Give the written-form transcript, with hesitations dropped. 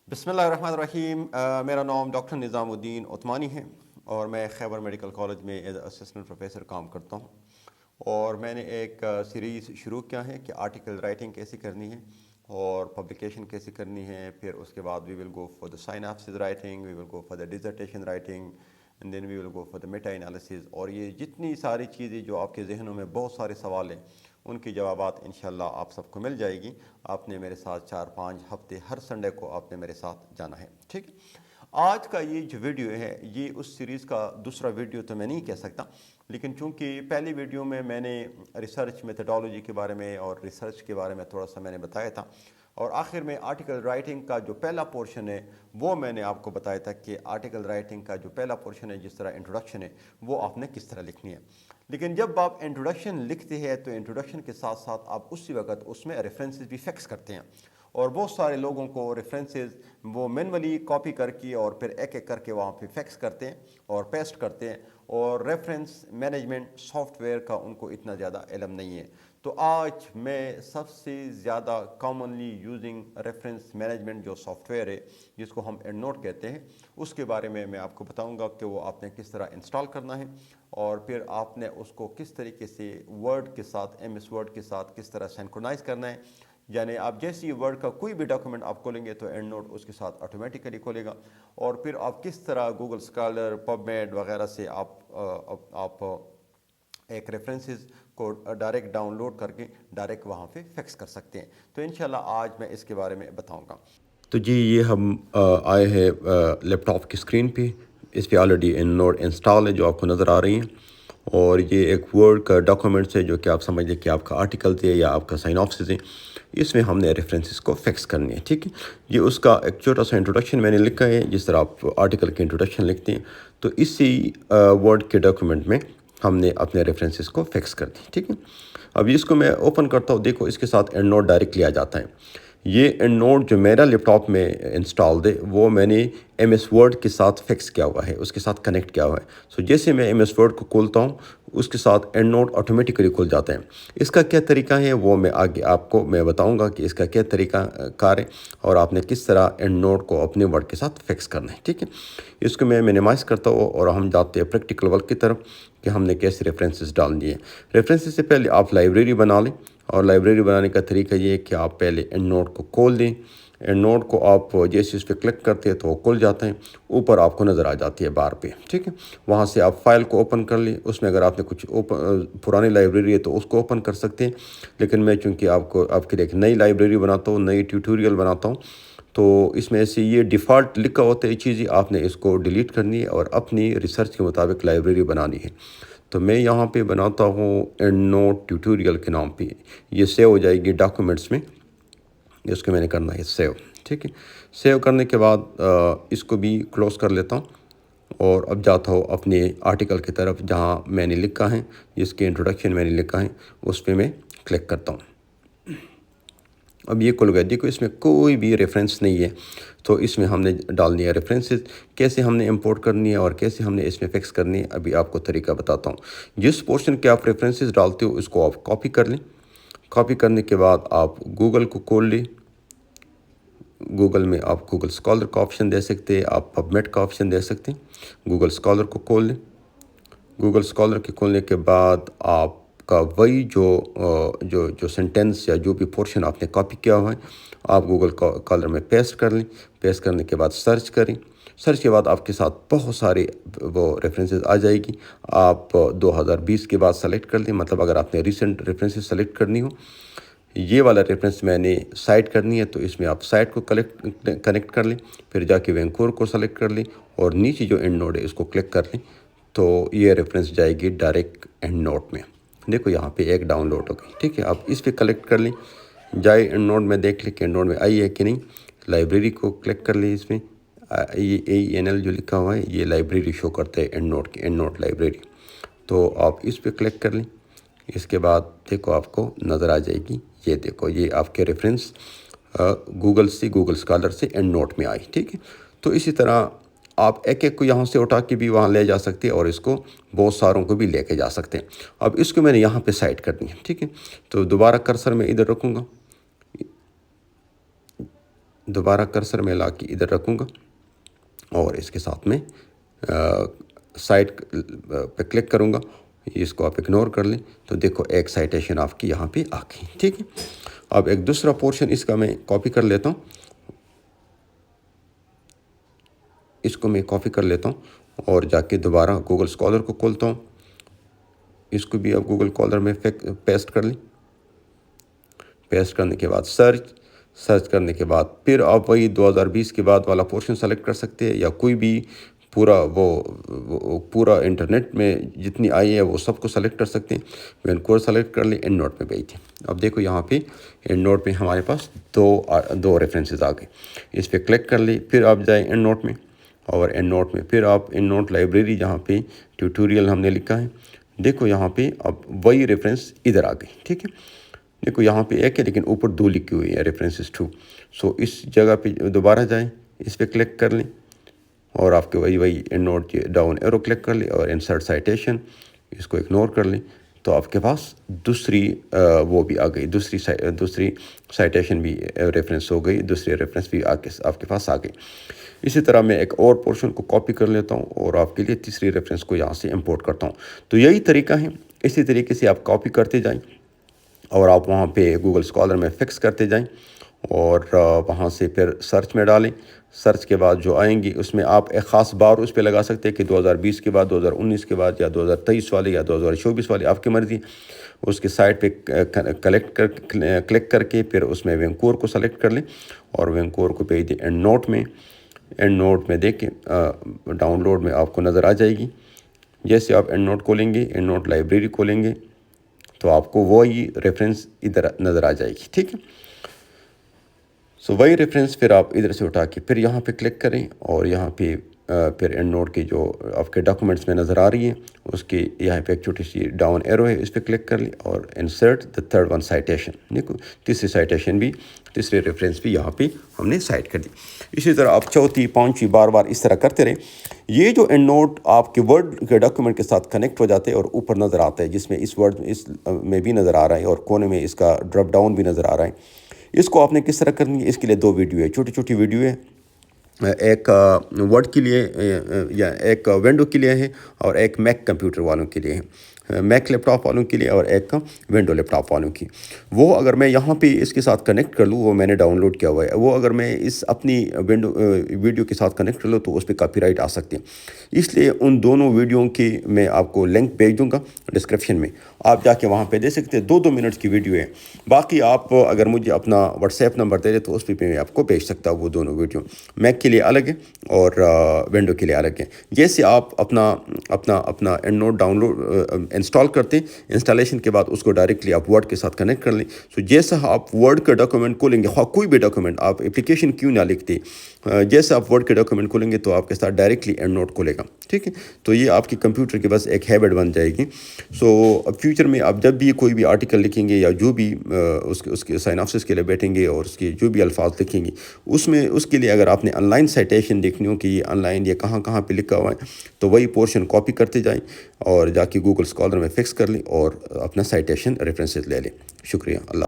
بسم اللہ الرحمن الرحیم۔ میرا نام ڈاکٹر نظام الدین عثمانی ہے اور میں خیبر میڈیکل کالج میں ایز اسسٹنٹ پروفیسر کام کرتا ہوں، اور میں نے ایک سیریز شروع کیا ہے کہ آرٹیکل رائٹنگ کیسے کرنی ہے اور پبلیکیشن کیسے کرنی ہے۔ پھر اس کے بعد we will go for the synopsis writing, we will go for the dissertation writing, and then we will go for the meta analysis. اور یہ جتنی ساری چیزیں جو آپ کے ذہنوں میں بہت سارے سوال ہیں، ان کی جوابات انشاءاللہ آپ سب کو مل جائے گی۔ آپ نے میرے ساتھ 4-5 ہفتے ہر سنڈے کو آپ نے میرے ساتھ جانا ہے، ٹھیک۔ آج کا یہ جو ویڈیو ہے یہ اس سیریز کا دوسرا ویڈیو تو میں نہیں کہہ سکتا، لیکن چونکہ پہلی ویڈیو میں نے ریسرچ میتھڈالوجی کے بارے میں اور ریسرچ کے بارے میں تھوڑا سا میں نے بتایا تھا، اور آخر میں آرٹیکل رائٹنگ کا جو پہلا پورشن ہے وہ میں نے آپ کو بتایا تھا کہ آرٹیکل رائٹنگ کا جو پہلا پورشن ہے، جس طرح انٹروڈکشن ہے، وہ آپ نے کس طرح لکھنی ہے۔ لیکن جب آپ انٹروڈکشن لکھتے ہیں تو انٹروڈکشن کے ساتھ ساتھ آپ اسی وقت اس میں ریفرنسز بھی فکس کرتے ہیں، اور بہت سارے لوگوں کو ریفرنسز وہ مینولی کاپی کر کے اور پھر ایک ایک کر کے وہاں پہ فکس کرتے ہیں اور پیسٹ کرتے ہیں، اور ریفرنس مینجمنٹ سافٹ ویئر کا ان کو اتنا زیادہ علم نہیں ہے۔ تو آج میں سب سے زیادہ کامنلی یوزنگ ریفرنس مینجمنٹ جو سافٹ ویئر ہے، جس کو ہم اینڈ نوٹ کہتے ہیں، اس کے بارے میں آپ کو بتاؤں گا کہ وہ آپ نے کس طرح انسٹال کرنا ہے، اور پھر آپ نے اس کو کس طریقے سے ورڈ کے ساتھ ایم ایس ورڈ کے ساتھ کس طرح سینکرونائز کرنا ہے۔ یعنی آپ جیسی ورڈ کا کوئی بھی ڈاکومنٹ آپ کھولیں گے تو اینڈ نوٹ اس کے ساتھ آٹومیٹیکلی کھولے گا، اور پھر آپ کس طرح گوگل اسکالر، پب میڈ وغیرہ سے آپ ایک ریفرنسز کو ڈائریکٹ ڈاؤن لوڈ کر کے ڈائریکٹ وہاں پہ فکس کر سکتے ہیں۔ تو انشاءاللہ آج میں اس کے بارے میں بتاؤں گا۔ تو جی یہ ہم آئے ہیں لیپ ٹاپ کی اسکرین پہ، اس پہ آلریڈی اینڈ نوٹ انسٹال ہے جو آپ کو نظر آ رہی ہیں، اور یہ ایک ورڈ کا ڈاکومنٹس ہے جو کہ آپ سمجھ لیں کہ آپ کا آرٹیکل ہے یا آپ کا سائناپسس ہے۔ اس میں ہم نے ریفرنسز کو فکس کرنی ہے، ٹھیک ہے۔ یہ اس کا ایک چھوٹا سا انٹروڈکشن میں نے لکھا ہے، جس طرح آپ آرٹیکل کی انٹروڈکشن لکھتے ہیں، تو اسی ورڈ کے ڈاکومنٹ میں ہم نے اپنے ریفرنسز کو فکس کر دی، ٹھیک ہے۔ اب اس کو میں اوپن کرتا ہوں، دیکھو اس کے ساتھ اینڈ نوٹ ڈائریکٹلی آ جاتا ہے۔ یہ اینڈ نوٹ جو میرا لیپ ٹاپ میں انسٹالڈ ہے وہ میں نے ایم ایس ورڈ کے ساتھ فکس کیا ہوا ہے، اس کے ساتھ کنیکٹ کیا ہوا ہے۔ سو جیسے میں ایم ایس ورڈ کو کھولتا ہوں، اس کے ساتھ اینڈ نوٹ آٹومیٹیکلی کھل جاتا ہے۔ اس کا کیا طریقہ ہے وہ میں آگے آپ کو میں بتاؤں گا کہ اس کا کیا طریقہ کار ہے، اور آپ نے کس طرح اینڈ نوٹ کو اپنے ورڈ کے ساتھ فکس کرنا ہے، ٹھیک ہے۔ اس کو میں منیمائز کرتا ہوں اور ہم جاتے ہیں پریکٹیکل ورک کی طرف کہ ہم نے کیسے ریفرنسز ڈالنی ہے۔ ریفرنسز سے پہلے آپ لائبریری بنا لیں، اور لائبریری بنانے کا طریقہ یہ ہے کہ آپ پہلے اینڈ نوٹ کو کھول دیں۔ اینڈ نوٹ کو آپ جیسے اس پہ کلک کرتے ہیں تو وہ کھل جاتا ہے، اوپر آپ کو نظر آ جاتی ہے بار پہ، ٹھیک ہے۔ وہاں سے آپ فائل کو اوپن کر لیں، اس میں اگر آپ نے کچھ پرانی لائبریری ہے تو اس کو اوپن کر سکتے ہیں، لیکن میں چونکہ آپ کے لیے ایک نئی لائبریری بناتا ہوں، نئی ٹیوٹوریل بناتا ہوں، تو اس میں سے یہ ڈیفالٹ لکھا ہوتا ہے چیزیں، آپ نے اس کو ڈیلیٹ کرنی ہے اور اپنی ریسرچ کے مطابق لائبریری بنانی ہے۔ تو میں یہاں پہ بناتا ہوں اینڈ نوٹ ٹیوٹوریل کے نام پہ، یہ سیو ہو جائے گی ڈاکومنٹس میں۔ اس کو میں نے کرنا ہے سیو، ٹھیک ہے۔ سیو کرنے کے بعد اس کو بھی کلوز کر لیتا ہوں، اور اب جاتا ہوں اپنے آرٹیکل کی طرف جہاں میں نے لکھا ہے، جس کے انٹروڈکشن میں نے لکھا ہے، اس پہ میں کلک کرتا ہوں۔ اب یہ کھل گیا، دیکھو اس میں کوئی بھی ریفرنس نہیں ہے، تو اس میں ہم نے ڈالنی ہے ریفرنسز۔ کیسے ہم نے امپورٹ کرنی ہے اور کیسے ہم نے اس میں فکس کرنی ہے، ابھی آپ کو طریقہ بتاتا ہوں۔ جس پورشن کے آپ ریفرنسز ڈالتے ہو اس کو آپ کاپی کر لیں۔ کاپی کرنے کے بعد آپ گوگل کو کھول لیں۔ گوگل میں آپ گوگل اسکالر کا آپشن دے سکتے ہیں، آپ پب میڈ کا آپشن دے سکتے ہیں۔ گوگل اسکالر کو کھول لیں۔ گوگل اسکالر کے کھولنے کے بعد آپ کا وہی جو سینٹینس یا جو بھی پورشن آپ نے کاپی کیا ہوا ہے، آپ گوگل اسکالر میں پیسٹ کر لیں۔ پیسٹ کرنے کے بعد سرچ کریں۔ سرچ کے بعد آپ کے ساتھ بہت سارے وہ ریفرنسز آ جائے گی۔ آپ 2020 کے بعد سلیکٹ کر لیں، مطلب اگر آپ نے ریسنٹ ریفرنسز سلیکٹ کرنی ہو، یہ والا ریفرنس میں نے سائٹ کرنی ہے تو اس میں آپ سائٹ کو کنیکٹ کر لیں، پھر جا کے وینکور کو سلیکٹ کر لیں، اور نیچے جو اینڈ نوڈ ہے اس کو کلک کر لیں، تو یہ ریفرنس جائے گی ڈائریکٹ اینڈ نوٹ میں۔ دیکھو یہاں پہ ایک ڈاؤن لوڈ ہو گئی، ٹھیک ہے۔ آپ اس پہ کلک کر لیں، جائے اینڈ نوٹ میں دیکھ لیں کہ اینڈ نوٹ میں آئی ہے کہ نہیں۔ لائبریری کو کلک کر لیں، اس میں یہ AENL جو لکھا ہوا ہے یہ لائبریری شو کرتا ہے اینڈ نوٹ کی، اینڈ نوٹ لائبریری۔ تو آپ اس پہ کلک کر لیں۔ اس کے بعد دیکھو آپ کو نظر آ جائے گی، یہ دیکھو یہ آپ کے ریفرنس گوگل اسکالر سے اینڈ نوٹ میں آئی، ٹھیک ہے۔ تو اسی طرح آپ ایک ایک کو یہاں سے اٹھا کے بھی وہاں لے جا سکتے ہیں، اور اس کو بہت ساروں کو بھی لے کے جا سکتے ہیں۔ اب اس کو میں نے یہاں پہ سائٹ کرنی ہے، ٹھیک ہے۔ تو دوبارہ کرسر میں ادھر رکھوں گا، دوبارہ کرسر میں لا کے ادھر رکھوں گا اور اس کے ساتھ میں سائٹ پہ کلک کروں گا. اس کو آپ اگنور کر لیں تو دیکھو ایک سائٹیشن آپ کی یہاں پہ آ گئی. ٹھیک ہے. اب ایک دوسرا پورشن اس کا میں کاپی کر لیتا ہوں. اس کو میں کاپی کر لیتا ہوں اور جا کے دوبارہ گوگل اسکالر کو کھولتا ہوں. اس کو بھی آپ گوگل اسکالر میں پیسٹ کر لیں. پیسٹ کرنے کے بعد سرچ کرنے کے بعد پھر آپ وہی 2020 کے بعد والا پورشن سلیکٹ کر سکتے ہیں یا کوئی بھی پورا انٹرنیٹ میں جتنی آئی ہے وہ سب کو سلیکٹ کر سکتے ہیں. وینکوور سلیکٹ کر لیں، اینڈ نوٹ میں بھیج دیں. اب دیکھو یہاں پہ اینڈ نوٹ میں ہمارے پاس دو ریفرنسز آ گئے. اس پہ کلک کر لیں، پھر آپ جائیں اینڈ نوٹ میں اور اینڈ نوٹ میں پھر آپ اینڈ نوٹ لائبریری جہاں پہ ٹیوٹوریل ہم نے لکھا ہے دیکھو یہاں پہ اب وہی ریفرنس ادھر آ گئی. ٹھیک ہے. دیکھو یہاں پہ ایک ہے لیکن اوپر 2 لکھی ہوئی ہے ریفرنسز 2. سو اس جگہ پہ دوبارہ جائیں، اس پہ کلک کر لیں اور آپ کے وہی اینڈ نوٹ کے ڈاؤن ایرو کلک کر لیں اور انسرٹ سائٹیشن اس کو اگنور کر لیں تو آپ کے پاس دوسری وہ بھی آ گئی، دوسری سائٹیشن بھی ریفرنس ہو گئی، دوسری ریفرنس بھی آپ کے پاس آ گئی. اسی طرح میں ایک اور پورشن کو کاپی کر لیتا ہوں اور آپ کے لیے تیسری ریفرنس کو یہاں سے امپورٹ کرتا ہوں. تو یہی طریقہ ہے. اسی طریقے سے آپ کاپی کرتے جائیں اور آپ وہاں پہ گوگل اسکالر میں فکس کرتے جائیں اور وہاں سے پھر سرچ میں ڈالیں. سرچ کے بعد جو آئیں گی اس میں آپ ایک خاص بار اس پہ لگا سکتے ہیں کہ 2020 کے بعد 2019 کے بعد یا 2023 والے یا 2024 والے، آپ کی مرضی. اس کے سائٹ پہ کلک کر کے پھر اس میں وینکوور کو سلیکٹ کر لیں اور وینکوور کو بھیج دیں اینڈ نوٹ میں. اینڈ نوٹ میں دیکھیں ڈاؤن لوڈ میں آپ کو نظر آ جائے گی. جیسے آپ اینڈ نوٹ کھولیں گے، اینڈ نوٹ لائبریری کھولیں گے تو آپ کو وہی ریفرنس ادھر نظر آ جائے گی. ٹھیک ہے. سو وہی ریفرنس پھر آپ ادھر سے اٹھا کے پھر یہاں پہ کلک کریں اور یہاں پہ پھر اینڈ نوٹ کے جو آپ کے ڈاکومنٹس میں نظر آ رہی ہیں اس کی یہاں پہ ایک چھوٹی سی ڈاؤن ایرو ہے، اس پہ کلک کر لیں اور insert the third one citation. دیکھو تیسری ریفرنس بھی یہاں پہ ہم نے سائٹ کر دی. اسی طرح آپ چوتھی پانچویں بار اس طرح کرتے رہیں. یہ جو اینڈ نوٹ آپ کے ورڈ کے ڈاکومنٹ کے ساتھ کنیکٹ ہو جاتے ہیں اور اوپر نظر آتا ہے جس میں اس میں بھی نظر آ رہا ہے اور کونے میں اس کا ڈراپ ڈاؤن بھی نظر آ رہا ہے. اس کو آپ نے کس طرح کرنی ہے؟ اس کے لیے 2 ویڈیو ہے، چھوٹی ویڈیو ہے. ایک ورڈ کے لیے یا ایک ونڈو کے لیے ہے اور ایک میک کمپیوٹر والوں کے لیے ہے، میک لیپ ٹاپ والوں کے لیے اور ایک ونڈو لیپ ٹاپ والوں کی. وہ اگر میں یہاں پہ اس کے ساتھ کنیکٹ کر لوں، وہ میں نے ڈاؤن لوڈ کیا ہوا ہے، وہ اگر میں اس اپنی ویڈیو کے ساتھ کنیکٹ کر لوں تو اس پہ کاپی رائٹ آ سکتے ہیں. اس لیے ان دونوں ویڈیو کی میں آپ کو لنک بھیج دوں گا ڈسکرپشن میں، آپ جا کے وہاں پہ دے سکتے ہیں. 2 منٹ کی ویڈیو ہے. باقی آپ اگر مجھے اپنا واٹس ایپ نمبر دے دیں تو اس پہ میں آپ کو بھیج سکتا ہوں وہ دونوں ویڈیو. میک کے لیے الگ ہے اور ونڈو کے لیے الگ ہے. جیسے آپ اپنا EndNote download install کرتے ہیں، انسٹالیشن کے بعد اس کو ڈائریکٹلی آپ ورڈ کے ساتھ کنیکٹ کر لیں. سو جیسا آپ ورڈ کا ڈاکومنٹ کھولیں گے، خواہ کوئی بھی ڈاکومنٹ آپ اپلیکیشن کیوں نہ لکھتے، جیسے آپ ورڈ کے ڈاکومنٹ کھولیں گے تو آپ کے ساتھ ڈائریکٹلی اینڈ نوٹ کھولے گا. ٹھیک ہے. تو یہ آپ کی کمپیوٹر کے بس ایک ہیبٹ بن جائے گی. سو اب فیوچر میں آپ جب بھی کوئی بھی آرٹیکل لکھیں گے یا جو بھی اس کے سائناپسس کے لیے بیٹھیں گے اور اس کے جو بھی الفاظ لکھیں گے اس کے لیے اگر آپ نے آن لائن سائٹیشن دیکھنی ہو کہ یہ آن لائن یہ کہاں پہ لکھا ہوا ہے تو وہی پورشن کاپی کرتے جائیں اور جا کے گوگل اسکالر میں فکس کر لیں اور اپنا سائٹیشن ریفرنسز لے لیں. شکریہ. اللہ